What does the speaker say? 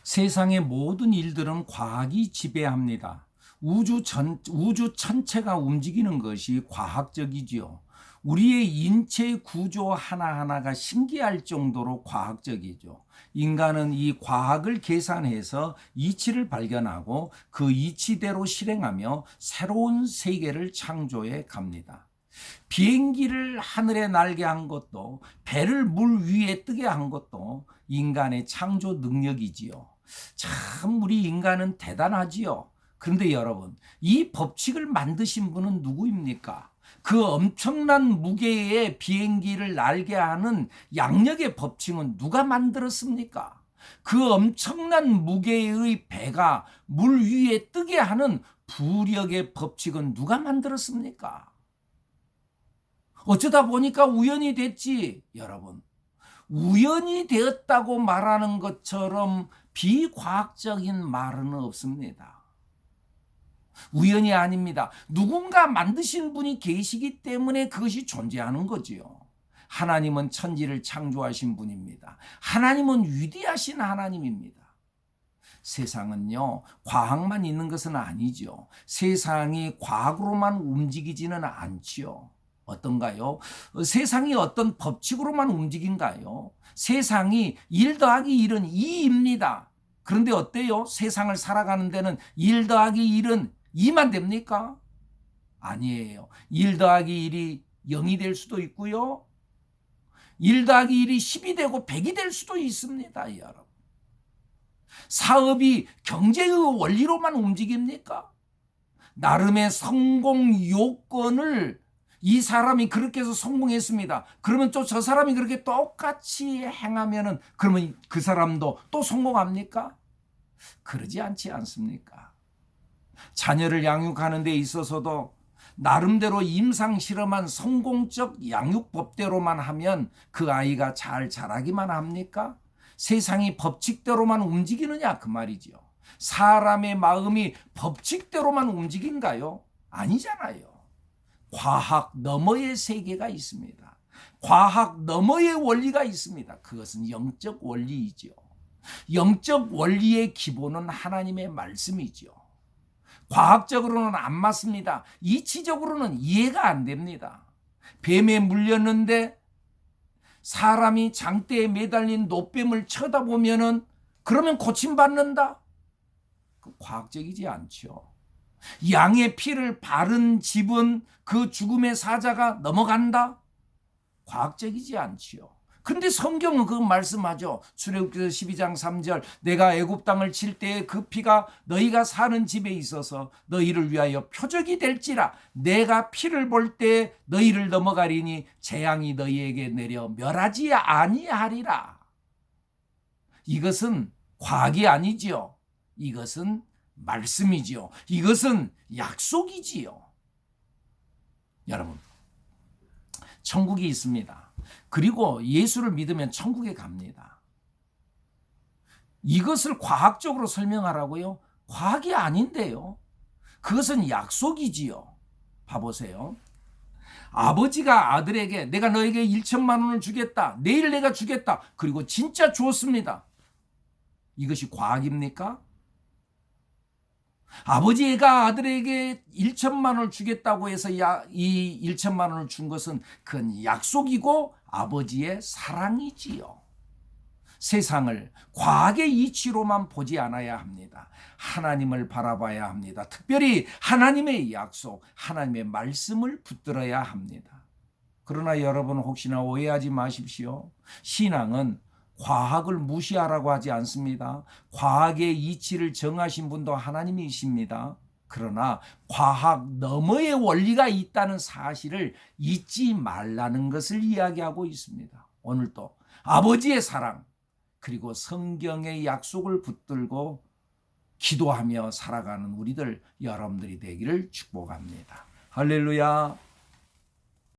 세상의 모든 일들은 과학이 지배합니다. 우주 전체가 움직이는 것이 과학적이지요. 우리의 인체 구조 하나하나가 신기할 정도로 과학적이죠. 인간은 이 과학을 계산해서 이치를 발견하고 그 이치대로 실행하며 새로운 세계를 창조해 갑니다. 비행기를 하늘에 날게 한 것도, 배를 물 위에 뜨게 한 것도 인간의 창조 능력이지요. 참 우리 인간은 대단하지요. 그런데 여러분, 이 법칙을 만드신 분은 누구입니까? 그 엄청난 무게의 비행기를 날게 하는 양력의 법칙은 누가 만들었습니까? 그 엄청난 무게의 배가 물 위에 뜨게 하는 부력의 법칙은 누가 만들었습니까? 어쩌다 보니까 우연히 됐지. 여러분, 우연히 되었다고 말하는 것처럼 비과학적인 말은 없습니다. 우연이 아닙니다. 누군가 만드신 분이 계시기 때문에 그것이 존재하는 거지요. 하나님은 천지를 창조하신 분입니다. 하나님은 위대하신 하나님입니다. 세상은요, 과학만 있는 것은 아니죠. 세상이 과학으로만 움직이지는 않지요. 어떤가요? 세상이 어떤 법칙으로만 움직인가요? 세상이 1 더하기 1은 2입니다. 그런데 어때요? 세상을 살아가는 데는 1 더하기 1은 2만 됩니까? 아니에요. 1 더하기 1이 0이 될 수도 있고요. 1 더하기 1이 10이 되고 100이 될 수도 있습니다, 여러분. 사업이 경제의 원리로만 움직입니까? 나름의 성공 요건을 이 사람이 그렇게 해서 성공했습니다. 그러면 또 저 사람이 그렇게 똑같이 행하면은 그러면 그 사람도 또 성공합니까? 그러지 않지 않습니까? 자녀를 양육하는 데 있어서도 나름대로 임상 실험한 성공적 양육법대로만 하면 그 아이가 잘 자라기만 합니까? 세상이 법칙대로만 움직이느냐 그 말이죠. 사람의 마음이 법칙대로만 움직인가요? 아니잖아요. 과학 너머의 세계가 있습니다. 과학 너머의 원리가 있습니다. 그것은 영적 원리이죠. 영적 원리의 기본은 하나님의 말씀이죠. 과학적으로는 안 맞습니다. 이치적으로는 이해가 안 됩니다. 뱀에 물렸는데 사람이 장대에 매달린 노뱀을 쳐다보면은 그러면 고침받는다? 과학적이지 않죠. 양의 피를 바른 집은 그 죽음의 사자가 넘어간다? 과학적이지 않지요. 근데 성경은 그거 말씀하죠. 출애굽기서 12장 3절 내가 애굽 땅을 칠 때에 그 피가 너희가 사는 집에 있어서 너희를 위하여 표적이 될지라 내가 피를 볼 때 너희를 넘어가리니 재앙이 너희에게 내려 멸하지 아니하리라. 이것은 과학이 아니지요. 이것은 말씀이지요. 이것은 약속이지요. 여러분, 천국이 있습니다. 그리고 예수를 믿으면 천국에 갑니다. 이것을 과학적으로 설명하라고요? 과학이 아닌데요. 그것은 약속이지요. 봐보세요. 아버지가 아들에게 내가 너에게 1천만 원을 주겠다. 내일 내가 주겠다. 그리고 진짜 주었습니다. 이것이 과학입니까? 아버지가 아들에게 1천만 원을 주겠다고 해서 이 1천만 원을 준 것은 그건 약속이고 아버지의 사랑이지요. 세상을 과학의 이치로만 보지 않아야 합니다. 하나님을 바라봐야 합니다. 특별히 하나님의 약속, 하나님의 말씀을 붙들어야 합니다. 그러나 여러분 혹시나 오해하지 마십시오. 신앙은 과학을 무시하라고 하지 않습니다. 과학의 이치를 정하신 분도 하나님이십니다. 그러나 과학 너머의 원리가 있다는 사실을 잊지 말라는 것을 이야기하고 있습니다. 오늘도 아버지의 사랑 그리고 성경의 약속을 붙들고 기도하며 살아가는 우리들 여러분들이 되기를 축복합니다. 할렐루야.